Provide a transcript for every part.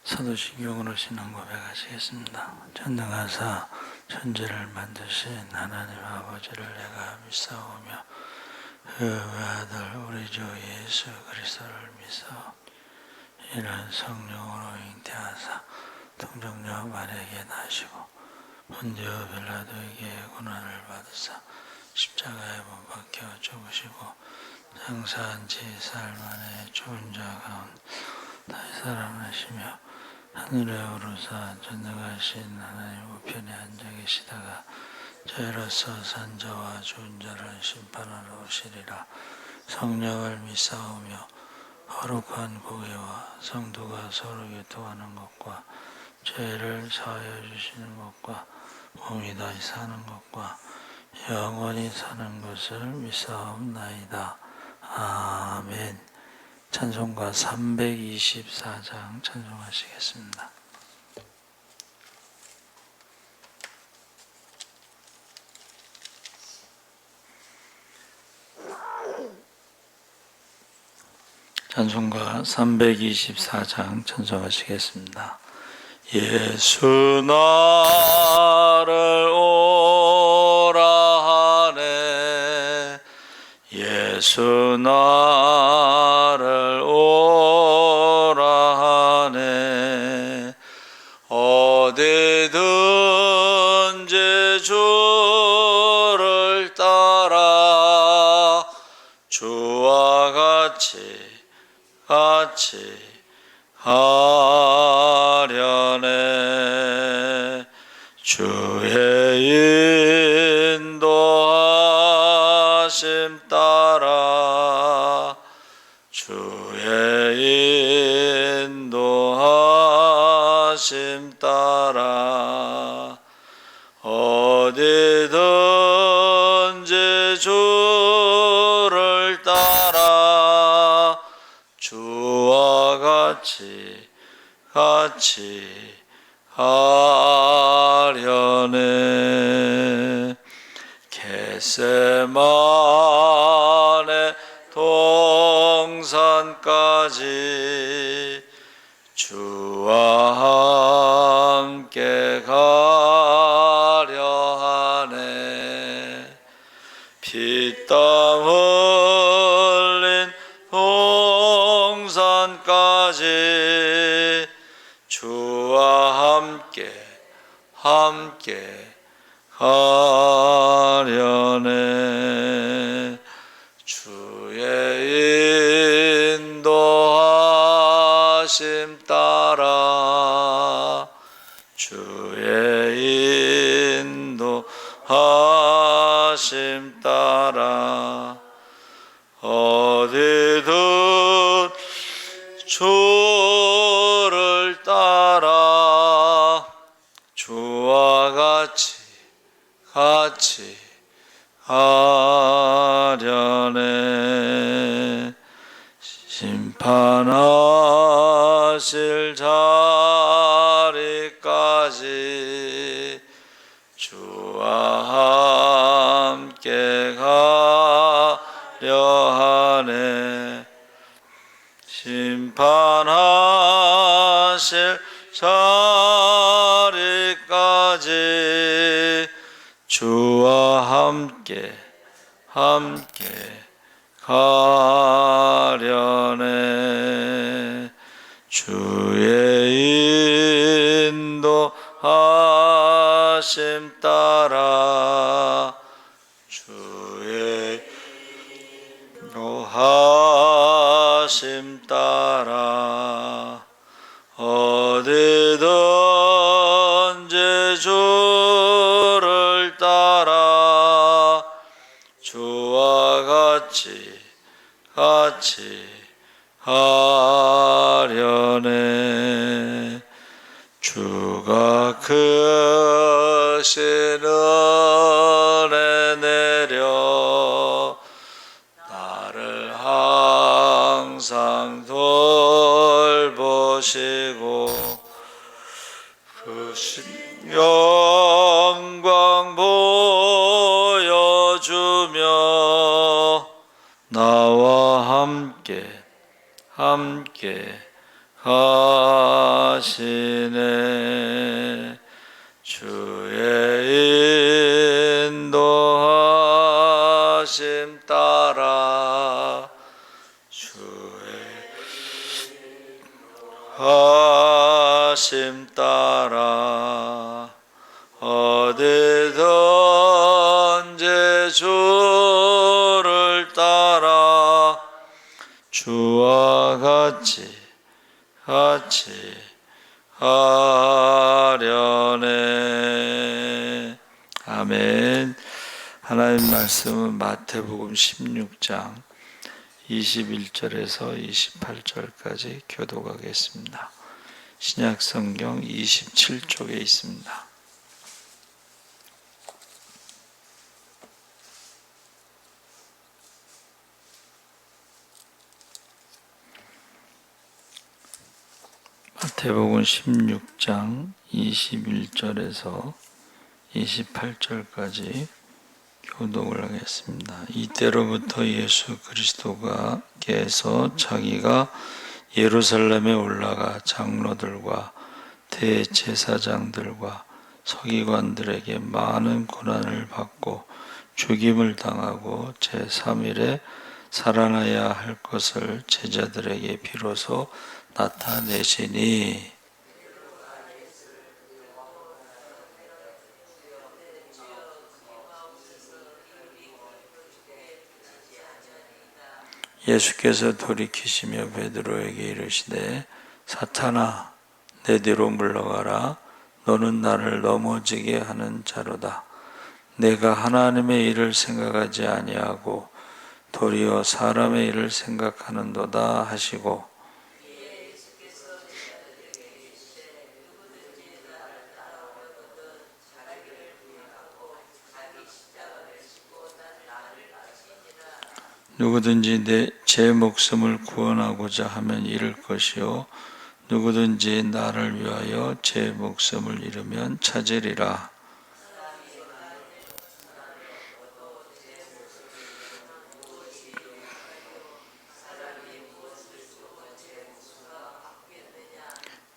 사도신경으로 신앙 고백하시겠습니다. 전능하사 천지를 만드신 하나님 아버지를 내가 믿사오며 그 외아들 우리 주 예수 그리스도를 믿사오. 이는 성령으로 잉태하사 동정녀 마리아에게 나시고 본디오 빌라도에게 고난을 받으사 십자가에 못 박혀 죽으시고 장사한 지 사흘 만에 죽은 자 가운데 다시 살아나시며 하늘에 오르사 전능하신 하나님 우편에 앉아 계시다가 저희로서 산 자와 죽은 자를 심판하러 오시리라. 성령을 믿사오며 거룩한 공예와 성도가 서로 교통하는 것과 죄를 사하여 주시는 것과 몸이 다시 사는 것과 영원히 사는 것을 믿사옵나이다. 아멘. 찬송가 324장 찬송하시겠습니다. 찬송가 324장 찬송하시겠습니다. 예수 나를 오라 하네. 예수 나를 오라 하네. 어디든지 주를 따라 주와 같이 하려네. 주의 인도하심 따라 주의 인도하심 따라 어디든지 주를 따라 주와 같이 하려네. 겟세마네 동산까지 주와 함께 가려 하네. 피땀 흘린 동산까지 주와 함께 가려네. 주의 인도하심 따라 주의 인도하심 따라 어디든 주를 따라 주와 같이 하려네. 심판하실 자리까지 주와 함께 가려 하네. 심판하실 자리까지 주와 함께 가려네. 주의 인도하심 따라 주의 인도하심 따라 어디든지 주를 따라 주와 같이 하려네. 주가 크신 은혜 내려 나를 항상 돌보시고 크신 영광 보여주며 나와 함께 하시네. 주의 인도하심 따라 주의 하심 따라 어디든지 주를 따라 주와 같이 하려네. 아멘. 하나님 말씀은 마태복음 16장 21절에서 28절까지 교독하겠습니다. 신약성경 27쪽에 있습니다. 마태복음 16장 21절에서 28절까지 교독을 하겠습니다. 이때로부터 예수 그리스도께서 자기가 예루살렘에 올라가 장로들과 대제사장들과 서기관들에게 많은 고난을 받고 죽임을 당하고 제3일에 살아나야 할 것을 제자들에게 비로소 나타내시니 예수께서 돌이키시며 베드로에게 이르시되 사탄아 내 뒤로 물러가라. 너는 나를 넘어지게 하는 자로다. 내가 하나님의 일을 생각하지 아니하고 도리어 사람의 일을 생각하는도다 하시고 누구든지 제 목숨을 구원하고자 하면 잃을 것이요 누구든지 나를 위하여 제 목숨을 잃으면 찾으리라.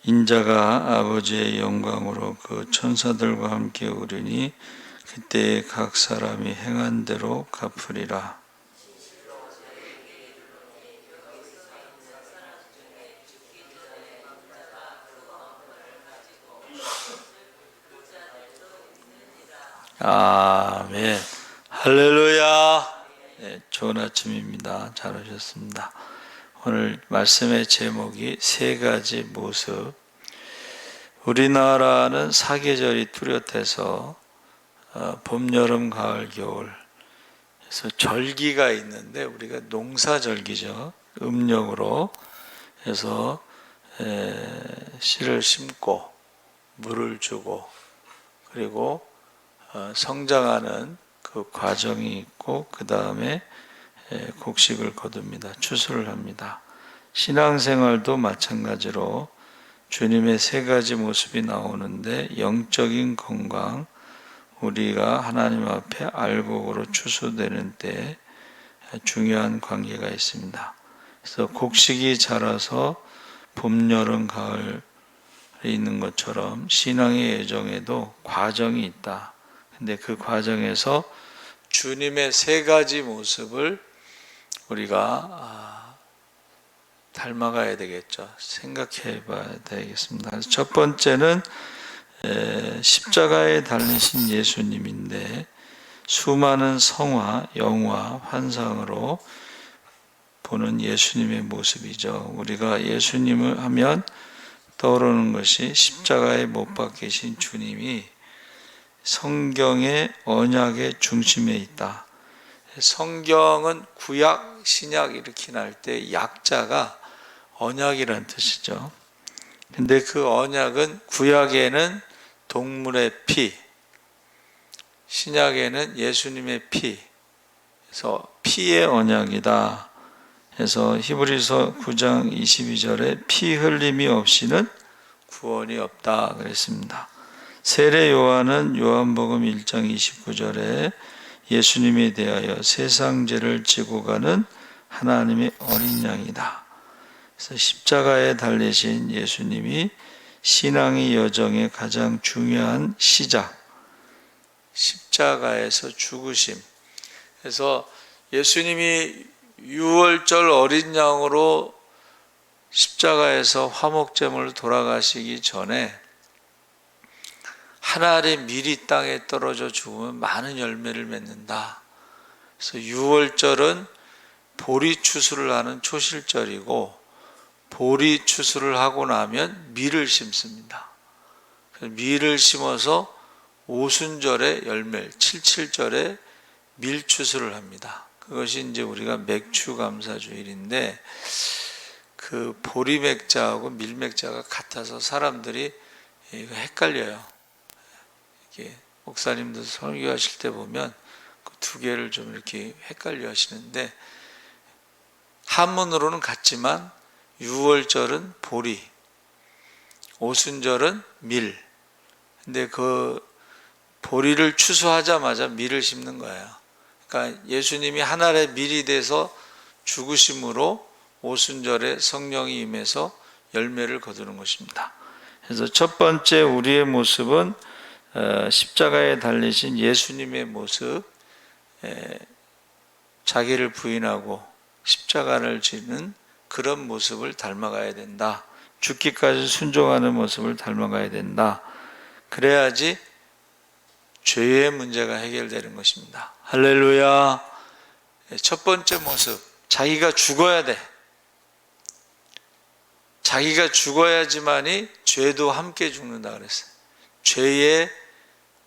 인자가 아버지의 영광으로 그 천사들과 함께 오리니 그때 각 사람이 행한 대로 갚으리라. 아멘. 할렐루야. 네, 좋은 아침입니다. 잘 오셨습니다. 오늘 말씀의 제목이 세 가지 모습. 우리나라는 사계절이 뚜렷해서 봄, 여름, 가을, 겨울 그래서 절기가 있는데 우리가 농사절기죠. 음력으로 해서 씨를 심고 물을 주고 그리고 성장하는 그 과정이 있고 그 다음에 곡식을 거둡니다. 추수를 합니다. 신앙생활도 마찬가지로 주님의 세 가지 모습이 나오는데 영적인 건강, 우리가 하나님 앞에 알곡으로 추수되는 때 중요한 관계가 있습니다. 그래서 곡식이 자라서 봄, 여름, 가을이 있는 것처럼 신앙의 여정에도 과정이 있다. 근데 그 과정에서 주님의 세 가지 모습을 우리가 닮아가야 되겠죠. 생각해 봐야 되겠습니다. 그래서 첫 번째는 십자가에 달리신 예수님인데 수많은 성화, 영화, 환상으로 보는 예수님의 모습이죠. 우리가 예수님을 하면 떠오르는 것이 십자가에 못 박히신 주님이 성경의 언약의 중심에 있다. 성경은 구약, 신약 이렇게 날 때 약자가 언약이란 뜻이죠. 근데 그 언약은 구약에는 동물의 피, 신약에는 예수님의 피, 그래서 피의 언약이다. 그래서 히브리서 9장 22절에 피 흘림이 없이는 구원이 없다 그랬습니다. 세례 요한은 요한복음 1장 29절에 예수님에 대하여 세상 죄를 지고 가는 하나님의 어린 양이다. 그래서 십자가에 달리신 예수님이 신앙의 여정의 가장 중요한 시작, 십자가에서 죽으심. 그래서 예수님이 유월절 어린 양으로 십자가에서 화목제물로 돌아가시기 전에 한 알의 밀이 땅에 떨어져 죽으면 많은 열매를 맺는다. 그래서 유월절은 보리 추수를 하는 초실절이고, 보리 추수를 하고 나면 밀을 심습니다. 밀을 심어서 오순절에 열매, 칠칠절에 밀 추수를 합니다. 그것이 이제 우리가 맥추감사주일인데, 그 보리 맥자하고 밀 맥자가 같아서 사람들이 이거 헷갈려요. 이렇게 목사님들 설교하실 때 보면 그 두 개를 좀 이렇게 헷갈려 하시는데, 한문으로는 같지만 유월절은 보리, 오순절은 밀. 근데 그 보리를 추수하자마자 밀을 심는 거예요. 그러니까 예수님이 한 알의 밀이 돼서 죽으심으로 오순절에 성령이 임해서 열매를 거두는 것입니다. 그래서 첫 번째 우리의 모습은 십자가에 달리신 예수님의 모습, 자기를 부인하고 십자가를 지는 그런 모습을 닮아가야 된다. 죽기까지 순종하는 모습을 닮아가야 된다. 그래야지 죄의 문제가 해결되는 것입니다. 할렐루야. 첫 번째 모습, 자기가 죽어야 돼. 자기가 죽어야지만이 죄도 함께 죽는다 그랬어요. 죄의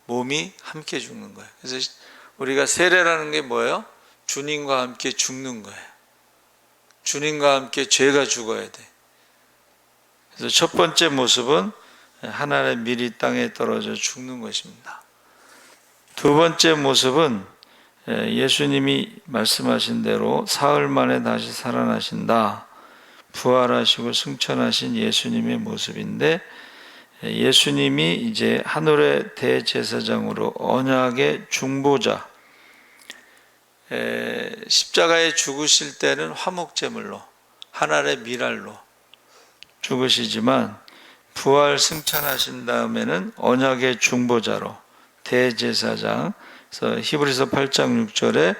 몸이 함께 죽는 거예요. 그래서 우리가 세례라는 게 뭐예요? 주님과 함께 죽는 거예요. 주님과 함께 죄가 죽어야 돼. 그래서 첫 번째 모습은 하나의 밀이 땅에 떨어져 죽는 것입니다. 두 번째 모습은 예수님이 말씀하신 대로 사흘 만에 다시 살아나신다. 부활하시고 승천하신 예수님의 모습인데, 예수님이 이제 하늘의 대제사장으로 언약의 중보자, 십자가에 죽으실 때는 화목제물로 한 알의 밀알로 죽으시지만, 부활 승천하신 다음에는 언약의 중보자로 대제사장. 그래서 히브리서 8장 6절에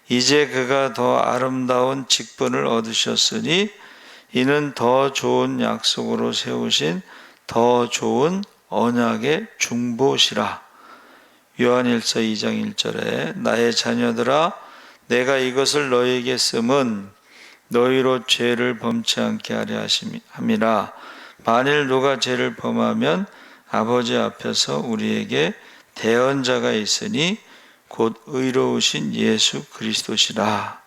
이제 그가 더 아름다운 직분을 얻으셨으니 이는 더 좋은 약속으로 세우신 더 좋은 언약의 중보시라. 요한일서 2장 1절에 나의 자녀들아 내가 이것을 너희에게 쓰면 너희로 죄를 범치 않게 하려 함이라. 만일 누가 죄를 범하면 아버지 앞에서 우리에게 대언자가 있으니 곧 의로우신 예수 그리스도시라.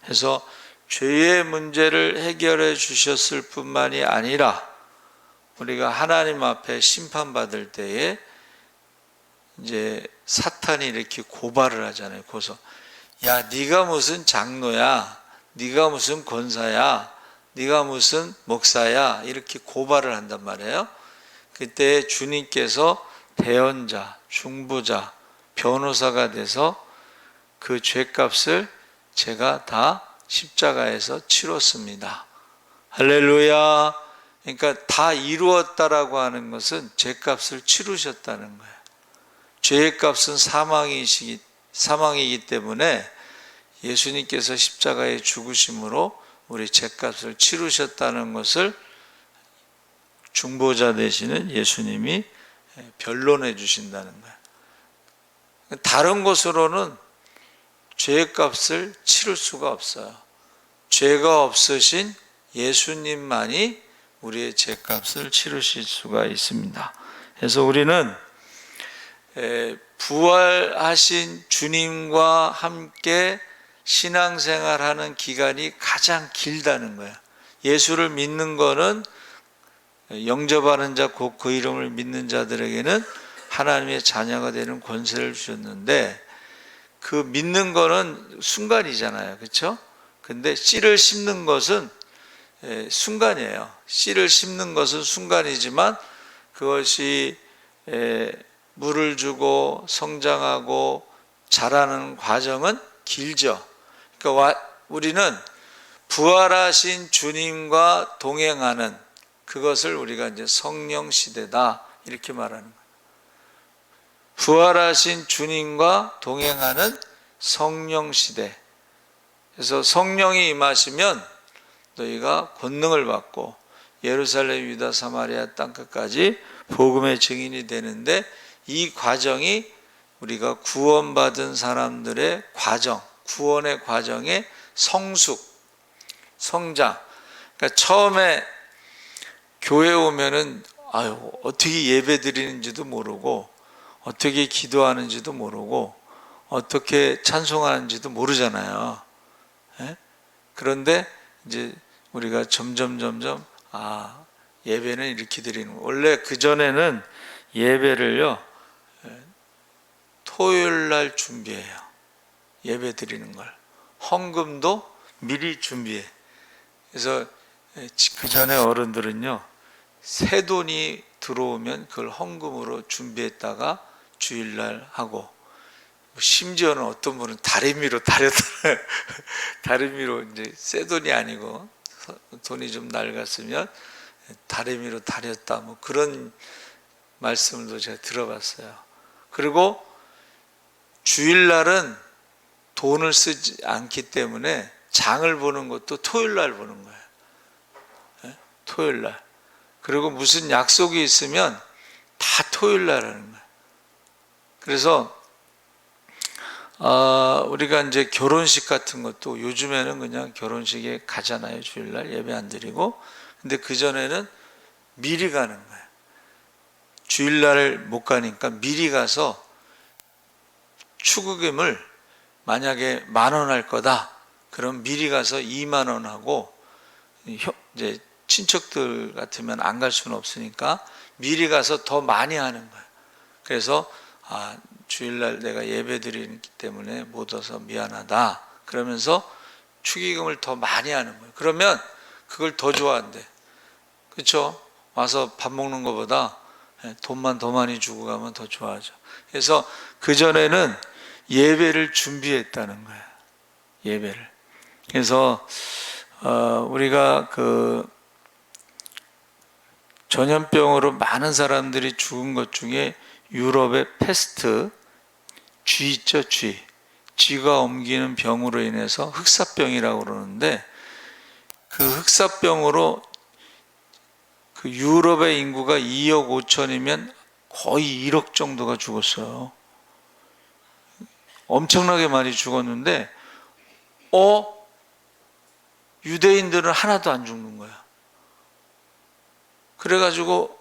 해서 죄의 문제를 해결해 주셨을 뿐만이 아니라 우리가 하나님 앞에 심판받을 때에 이제 사탄이 이렇게 고발을 하잖아요. 고소. 야, 네가 무슨 장로야? 네가 무슨 권사야? 네가 무슨 목사야? 이렇게 고발을 한단 말이에요. 그때 주님께서 대언자, 중보자, 변호사가 돼서 그 죄값을 제가 다 십자가에서 치렀습니다. 할렐루야. 그러니까 다 이루었다라고 하는 것은 죄값을 치르셨다는 거예요. 죄의 값은 사망이기 때문에 예수님께서 십자가에 죽으심으로 우리 죄값을 치르셨다는 것을 중보자 되시는 예수님이 변론해 주신다는 거예요. 다른 것으로는 죄값을 치를 수가 없어요. 죄가 없으신 예수님만이 우리의 죄값을 치르실 수가 있습니다. 그래서 우리는 부활하신 주님과 함께 신앙생활하는 기간이 가장 길다는 거예요. 예수를 믿는 거는 영접하는 자, 곧 그 이름을 믿는 자들에게는 하나님의 자녀가 되는 권세를 주셨는데, 그 믿는 거는 순간이잖아요. 그렇죠? 근데 씨를 심는 것은 순간이에요. 씨를 심는 것은 순간이지만 그것이 물을 주고 성장하고 자라는 과정은 길죠. 그러니까 우리는 부활하신 주님과 동행하는 그것을 우리가 이제 성령 시대다 이렇게 말하는 거예요. 부활하신 주님과 동행하는 성령 시대. 그래서 성령이 임하시면 너희가 권능을 받고 예루살렘, 유다, 사마리아 땅 끝까지 복음의 증인이 되는데, 이 과정이 우리가 구원받은 사람들의 과정, 구원의 과정의 성숙, 성장. 그러니까 처음에 교회 오면은 어떻게 예배 드리는지도 모르고, 어떻게 기도하는지도 모르고, 어떻게 찬송하는지도 모르잖아요. 예? 그런데 이제 우리가 점점 예배는 이렇게 드리는 거. 원래 그 전에는 예배를요 토요일 날 준비해요. 예배 드리는 걸. 헌금도 미리 준비해. 그래서 그 전에 어른들은요, 새 돈이 들어오면 그걸 헌금으로 준비했다가 주일날 하고, 심지어는 어떤 분은 다리미로 다렸잖아요. 다리미로, 이제 새 돈이 아니고 돈이 좀 낡았으면 다리미로 다렸다, 뭐 그런 말씀도 제가 들어봤어요. 그리고 주일날은 돈을 쓰지 않기 때문에 장을 보는 것도 토요일날 보는 거예요. 토요일날. 그리고 무슨 약속이 있으면 다 토요일날 하는 거예요. 그래서 우리가 이제 결혼식 같은 것도 요즘에는 그냥 결혼식에 가잖아요. 주일날 예배 안 드리고. 근데 그전에는 미리 가는 거예요. 주일날 못 가니까 미리 가서 축의금을 만약에 10,000원 할 거다. 그럼 미리 가서 20,000원 하고, 이제 친척들 같으면 안 갈 수는 없으니까 미리 가서 더 많이 하는 거예요. 그래서 주일날 내가 예배 드리기 때문에 못 와서 미안하다 그러면서 축의금을 더 많이 하는 거예요. 그러면 그걸 더 좋아한대. 그렇죠? 와서 밥 먹는 것보다 돈만 더 많이 주고 가면 더 좋아하죠. 그래서 그전에는 예배를 준비했다는 거예요. 예배를. 그래서 우리가 그 전염병으로 많은 사람들이 죽은 것 중에 유럽의 패스트, 쥐 있죠, 쥐. 쥐가 옮기는 병으로 인해서 흑사병이라고 그러는데, 그 흑사병으로 그 유럽의 인구가 2억 5천이면 거의 1억 정도가 죽었어요. 엄청나게 많이 죽었는데, 유대인들은 하나도 안 죽는 거야. 그래가지고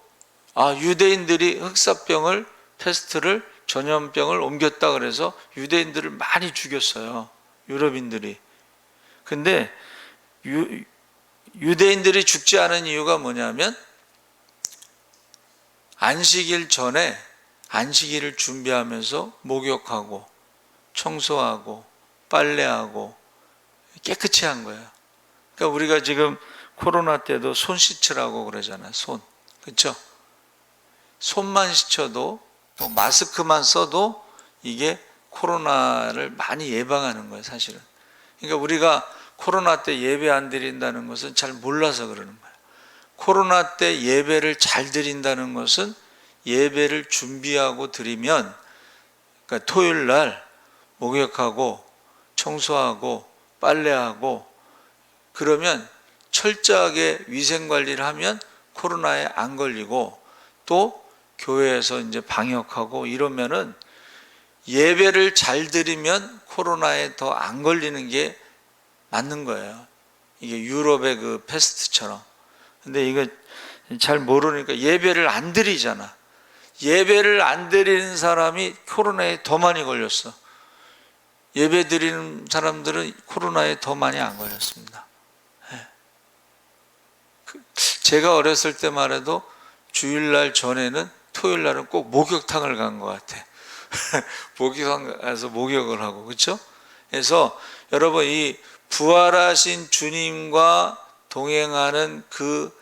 유대인들이 흑사병을, 패스트를, 전염병을 옮겼다 그래서 유대인들을 많이 죽였어요. 유럽인들이. 근데 유대인들이 죽지 않은 이유가 뭐냐면, 안식일 전에 안식일을 준비하면서 목욕하고 청소하고 빨래하고 깨끗이 한 거예요. 그러니까 우리가 지금 코로나 때도 손 씻으라고 그러잖아요. 손. 그렇죠? 손만 씻어도, 또 마스크만 써도 이게 코로나를 많이 예방하는 거예요, 사실은. 그러니까 우리가 코로나 때 예배 안 드린다는 것은 잘 몰라서 그러는 거예요. 코로나 때 예배를 잘 드린다는 것은 예배를 준비하고 드리면, 그러니까 토요일 날 목욕하고 청소하고 빨래하고 그러면 철저하게 위생관리를 하면 코로나에 안 걸리고, 또 교회에서 이제 방역하고 이러면은 예배를 잘 드리면 코로나에 더 안 걸리는 게 맞는 거예요. 이게 유럽의 그 패스트처럼. 근데 이거 잘 모르니까 예배를 안 드리잖아. 예배를 안 드리는 사람이 코로나에 더 많이 걸렸어. 예배 드리는 사람들은 코로나에 더 많이 안 걸렸습니다. 제가 어렸을 때만 해도 주일날 전에는 토요일날은 꼭 목욕탕을 간 것 같아. 목욕탕 가서 목욕을 하고, 그렇죠? 그래서 여러분, 이 부활하신 주님과 동행하는 그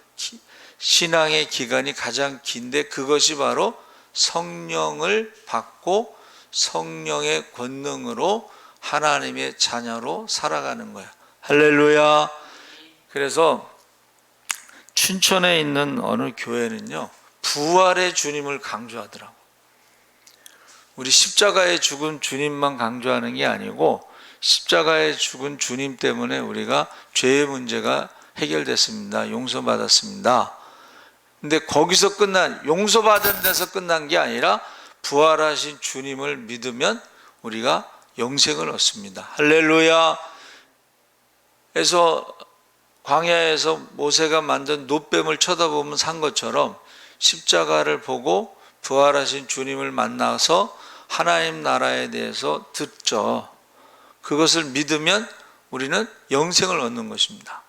신앙의 기간이 가장 긴데, 그것이 바로 성령을 받고 성령의 권능으로 하나님의 자녀로 살아가는 거야. 할렐루야. 그래서 춘천에 있는 어느 교회는요, 부활의 주님을 강조하더라고. 우리 십자가에 죽은 주님만 강조하는 게 아니고 십자가에 죽은 주님 때문에 우리가 죄의 문제가 해결됐습니다. 용서받았습니다. 근데 거기서 용서받은 데서 끝난 게 아니라 부활하신 주님을 믿으면 우리가 영생을 얻습니다. 할렐루야. 그래서 광야에서 모세가 만든 놋뱀을 쳐다보면 산 것처럼 십자가를 보고 부활하신 주님을 만나서 하나님 나라에 대해서 듣죠. 그것을 믿으면 우리는 영생을 얻는 것입니다.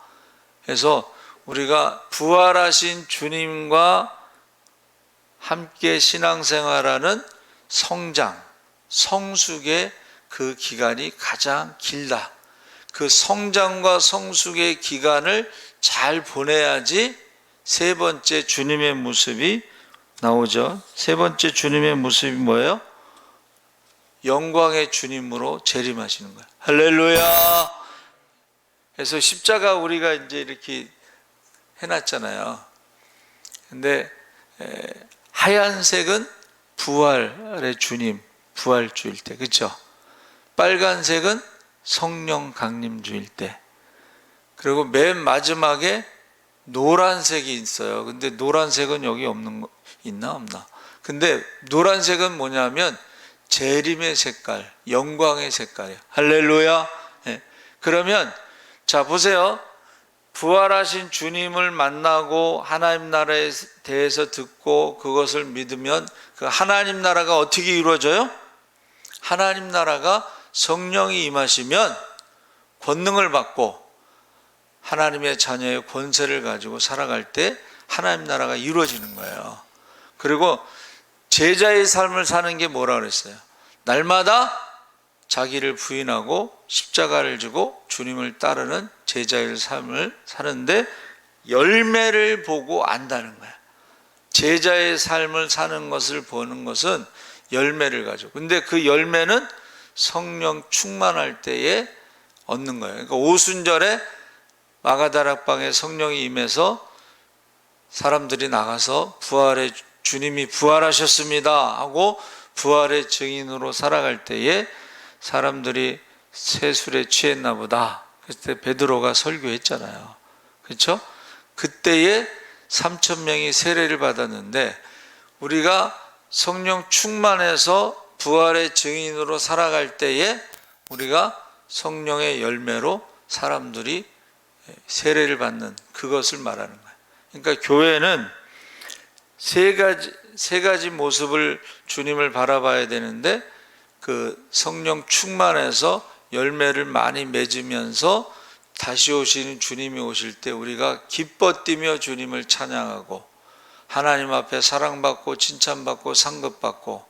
그래서 우리가 부활하신 주님과 함께 신앙생활하는 성장, 성숙의 그 기간이 가장 길다. 그 성장과 성숙의 기간을 잘 보내야지 세 번째 주님의 모습이 나오죠. 세 번째 주님의 모습이 뭐예요? 영광의 주님으로 재림하시는 거예요. 할렐루야. 그래서 십자가 우리가 이제 이렇게 해놨잖아요. 근데 하얀색은 부활의 주님, 부활주일 때, 그렇죠? 빨간색은 성령 강림주일 때, 그리고 맨 마지막에 노란색이 있어요. 근데 노란색은 여기 없는 거 있나 없나? 근데 노란색은 뭐냐면 재림의 색깔, 영광의 색깔이에요. 할렐루야. 네. 그러면 자 보세요. 부활하신 주님을 만나고 하나님 나라에 대해서 듣고 그것을 믿으면 그 하나님 나라가 어떻게 이루어져요? 하나님 나라가 성령이 임하시면 권능을 받고 하나님의 자녀의 권세를 가지고 살아갈 때 하나님 나라가 이루어지는 거예요. 그리고 제자의 삶을 사는 게 뭐라 그랬어요? 날마다 자기를 부인하고 십자가를 지고 주님을 따르는 제자의 삶을 사는데 열매를 보고 안다는 거야. 제자의 삶을 사는 것을 보는 것은 열매를 가지고. 근데 그 열매는 성령 충만할 때에 얻는 거예요. 그러니까 오순절에 마가다락방에 성령이 임해서 사람들이 나가서 부활의 주님이 부활하셨습니다 하고 부활의 증인으로 살아갈 때에 사람들이 세술에 취했나 보다. 그때 베드로가 설교했잖아요. 그렇죠? 그때에 3,000명이 세례를 받았는데 우리가 성령 충만해서 부활의 증인으로 살아갈 때에 우리가 성령의 열매로 사람들이 세례를 받는 그것을 말하는 거예요. 그러니까 교회는 세 가지 모습을 주님을 바라봐야 되는데 그 성령 충만해서 열매를 많이 맺으면서 다시 오시는 주님이 오실 때 우리가 기뻐 뛰며 주님을 찬양하고 하나님 앞에 사랑받고 칭찬받고 상급받고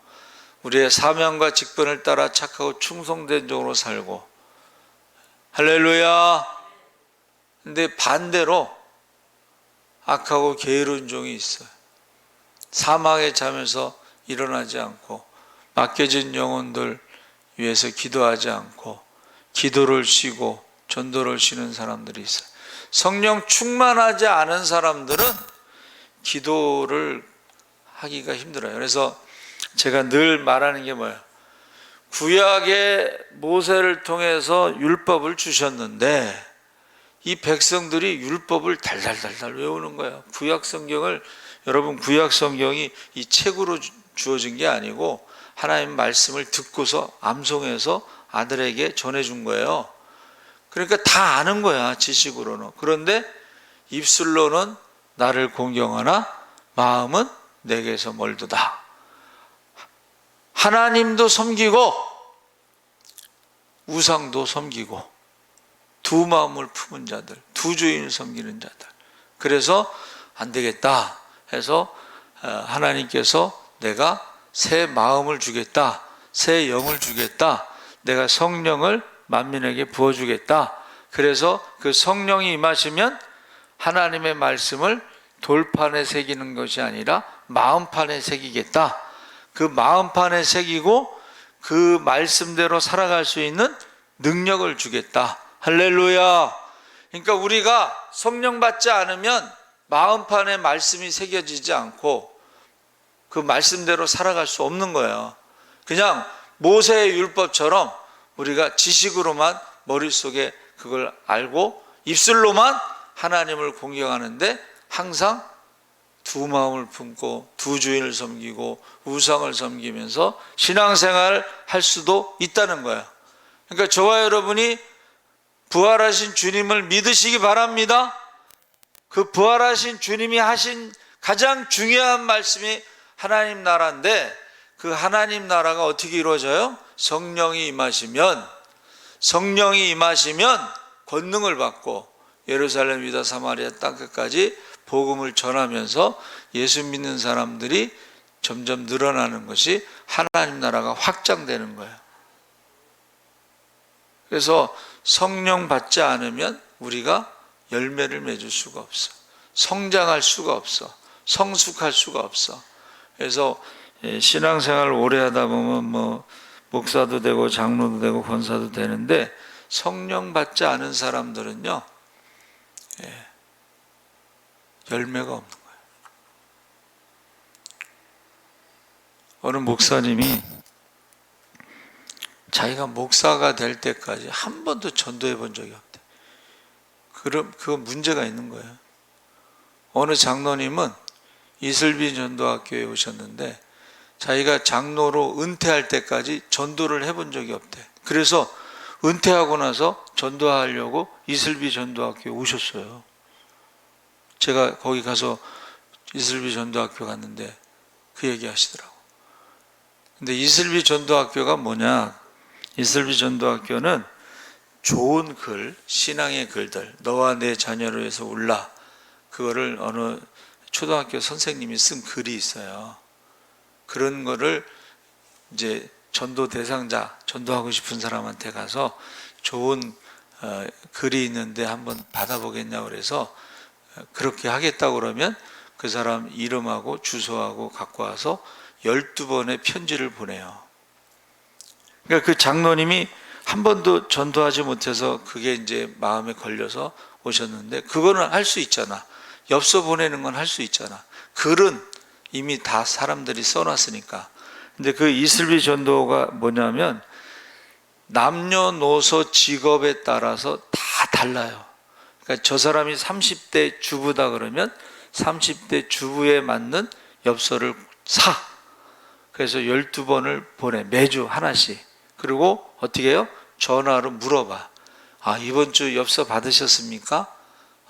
우리의 사명과 직분을 따라 착하고 충성된 종으로 살고 할렐루야. 근데 반대로 악하고 게으른 종이 있어요. 사망의 잠에서 일어나지 않고 맡겨진 영혼들 위해서 기도하지 않고 기도를 쉬고 전도를 쉬는 사람들이 있어요. 성령 충만하지 않은 사람들은 기도를 하기가 힘들어요. 그래서 제가 늘 말하는 게 뭐예요? 구약의 모세를 통해서 율법을 주셨는데 이 백성들이 율법을 달달달달 외우는 거예요. 구약 성경을 여러분 구약 성경이 이 책으로 주어진 게 아니고 하나님 말씀을 듣고서 암송해서 아들에게 전해준 거예요. 그러니까 다 아는 거야 지식으로는. 그런데 입술로는 나를 공경하나 마음은 내게서 멀도다. 하나님도 섬기고 우상도 섬기고 두 마음을 품은 자들, 두 주인을 섬기는 자들. 그래서 안 되겠다 해서 하나님께서 내가 새 마음을 주겠다, 새 영을 주겠다, 내가 성령을 만민에게 부어주겠다. 그래서 그 성령이 임하시면 하나님의 말씀을 돌판에 새기는 것이 아니라 마음판에 새기겠다. 그 마음판에 새기고 그 말씀대로 살아갈 수 있는 능력을 주겠다. 할렐루야. 그러니까 우리가 성령 받지 않으면 마음판에 말씀이 새겨지지 않고 그 말씀대로 살아갈 수 없는 거예요. 그냥 모세의 율법처럼 우리가 지식으로만 머릿속에 그걸 알고 입술로만 하나님을 공경하는데 항상 두 마음을 품고 두 주인을 섬기고 우상을 섬기면서 신앙생활을 할 수도 있다는 거예요. 그러니까 저와 여러분이 부활하신 주님을 믿으시기 바랍니다. 그 부활하신 주님이 하신 가장 중요한 말씀이 하나님 나라인데, 그 하나님 나라가 어떻게 이루어져요? 성령이 임하시면 권능을 받고 예루살렘, 유다, 사마리아 땅끝까지 복음을 전하면서 예수 믿는 사람들이 점점 늘어나는 것이 하나님 나라가 확장되는 거예요. 그래서 성령 받지 않으면 우리가 열매를 맺을 수가 없어. 성장할 수가 없어. 성숙할 수가 없어. 그래서 신앙생활을 오래 하다 보면 목사도 되고 장로도 되고 권사도 되는데 성령 받지 않은 사람들은요, 열매가 없는 거예요. 어느 목사님이 자기가 목사가 될 때까지 한 번도 전도해 본 적이 없대. 그럼 그건 문제가 있는 거예요. 어느 장로님은 이슬비 전도학교에 오셨는데 자기가 장로로 은퇴할 때까지 전도를 해본 적이 없대. 그래서 은퇴하고 나서 전도하려고 이슬비 전도학교에 오셨어요. 제가 거기 가서 이슬비 전도학교 갔는데 그 얘기 하시더라고. 근데 이슬비 전도학교가 뭐냐? 이슬비 전도학교는 좋은 글, 신앙의 글들, 너와 내 자녀를 위해서 울라, 그거를 어느 초등학교 선생님이 쓴 글이 있어요. 그런 거를 이제 전도 대상자, 전도하고 싶은 사람한테 가서 좋은 글이 있는데 한번 받아보겠냐고 그래서 그렇게 하겠다고 그러면 그 사람 이름하고 주소하고 갖고 와서 12번의 편지를 보내요. 그러니까 그 장로님이 한 번도 전도하지 못해서 그게 이제 마음에 걸려서 오셨는데, 그거는 할 수 있잖아. 엽서 보내는 건 할 수 있잖아. 글은 이미 다 사람들이 써놨으니까. 근데 그 이슬비 전도가 뭐냐면 남녀노소 직업에 따라서 다 달라요. 그러니까 저 사람이 30대 주부다 그러면 30대 주부에 맞는 엽서를 사. 그래서 12번을 보내. 매주 하나씩. 그리고 어떻게 해요? 전화로 물어봐. 아, 이번 주 엽서 받으셨습니까?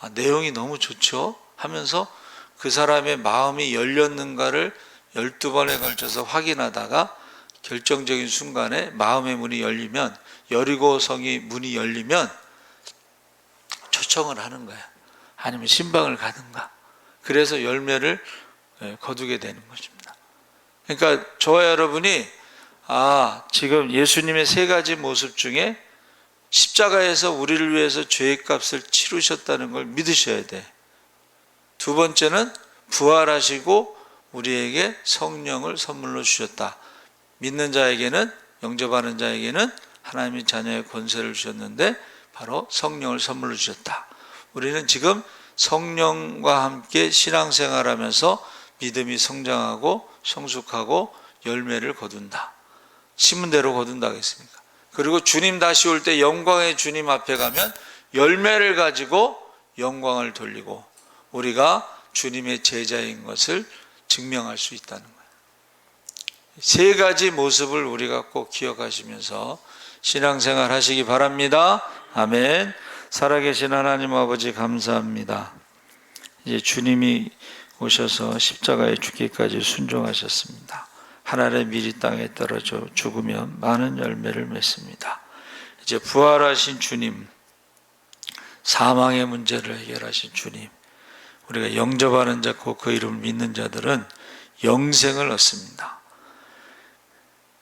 아, 내용이 너무 좋죠? 하면서 그 사람의 마음이 열렸는가를 12번에 걸쳐서 확인하다가 결정적인 순간에 마음의 문이 열리면, 여리고성이 문이 열리면 초청을 하는 거야. 아니면 신방을 가든가. 그래서 열매를 거두게 되는 것입니다. 그러니까 저와 여러분이 지금 예수님의 세 가지 모습 중에 십자가에서 우리를 위해서 죄의 값을 치르셨다는 걸 믿으셔야 돼. 두 번째는 부활하시고 우리에게 성령을 선물로 주셨다. 믿는 자에게는, 영접하는 자에게는 하나님의 자녀의 권세를 주셨는데 바로 성령을 선물로 주셨다. 우리는 지금 성령과 함께 신앙생활하면서 믿음이 성장하고 성숙하고 열매를 거둔다. 심은 대로 거둔다 하겠습니까? 그리고 주님 다시 올 때 영광의 주님 앞에 가면 열매를 가지고 영광을 돌리고 우리가 주님의 제자인 것을 증명할 수 있다는 거예요. 세 가지 모습을 우리가 꼭 기억하시면서 신앙생활 하시기 바랍니다. 아멘. 살아계신 하나님 아버지 감사합니다. 이제 주님이 오셔서 십자가에 죽기까지 순종하셨습니다. 하늘의 미리 땅에 떨어져 죽으면 많은 열매를 맺습니다. 이제 부활하신 주님, 사망의 문제를 해결하신 주님, 우리가 영접하는 자고 그 이름을 믿는 자들은 영생을 얻습니다.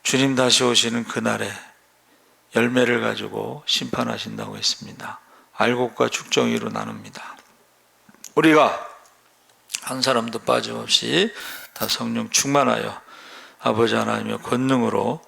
주님 다시 오시는 그날에 열매를 가지고 심판하신다고 했습니다. 알곡과 죽정이로 나눕니다. 우리가 한 사람도 빠짐없이 다 성령 충만하여 아버지 하나님의 권능으로